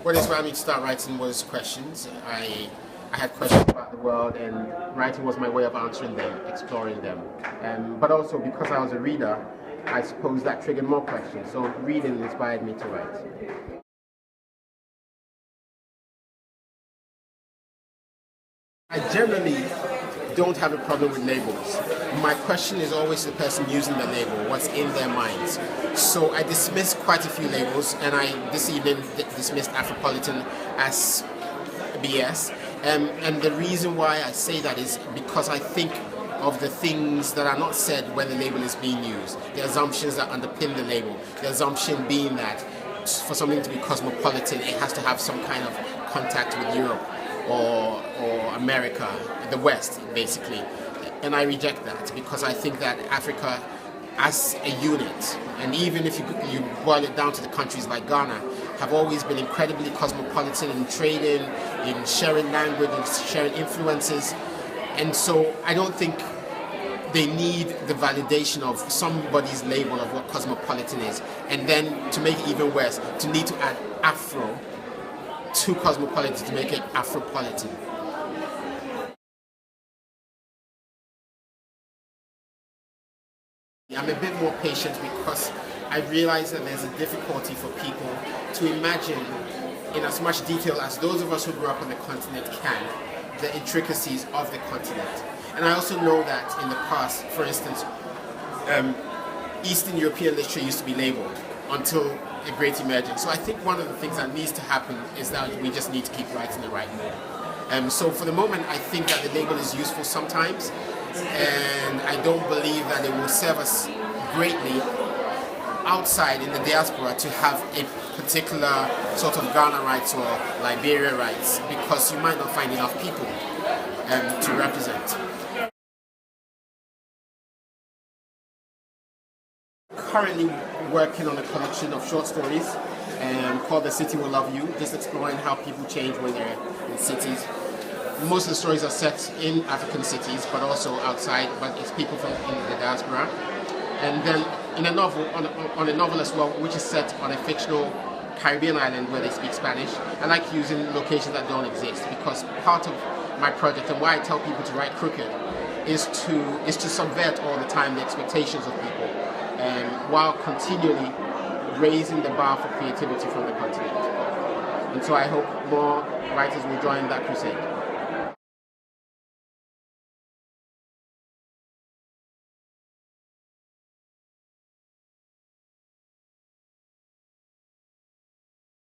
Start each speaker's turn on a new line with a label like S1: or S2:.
S1: What inspired me to start writing was questions. I had questions about the world, and writing was my way of answering them, exploring them. But also because I was a reader, I suppose that triggered more questions. So reading inspired me to write. I generally don't have a problem with labels. My question is always to the person using the label, what's in their minds. So I dismissed quite a few labels, and I this evening dismissed Afropolitan as BS. And the reason why I say that is because I think of the things that are not said when the label is being used, the assumptions that underpin the label, the assumption being that for something to be cosmopolitan, it has to have some kind of contact with Europe or America, the West, basically. And I reject that because I think that Africa as a unit, and even if you boil it down to the countries like Ghana, have always been incredibly cosmopolitan in trading, in sharing language, in sharing influences. And so I don't think they need the validation of somebody's label of what cosmopolitan is. And then to make it even worse, to need to add Afro to cosmopolitan to make it Afropolitan. I'm a bit more patient because I realize that there's a difficulty for people to imagine in as much detail as those of us who grew up on the continent can, the intricacies of the continent. And I also know that in the past, for instance, Eastern European literature used to be labeled until a great emergence. So I think one of the things that needs to happen is that we just need to keep writing the right more. So for the moment, I think that the label is useful sometimes, and I don't believe that it will serve us greatly outside in the diaspora to have a particular sort of Ghana rights or Liberia rights, because you might not find enough people to represent. Currently working on a collection of short stories called The City Will Love You, just exploring how people change when they're in cities. Most of the stories are set in African cities, but also outside, but it's people from in the diaspora. And then in a novel, on a novel as well, which is set on a fictional Caribbean island where they speak Spanish. I like using locations that don't exist, because part of my project and why I tell people to write crooked is to subvert all the time the expectations of people, while continually raising the bar for creativity from the continent. And so I hope more writers will join that crusade.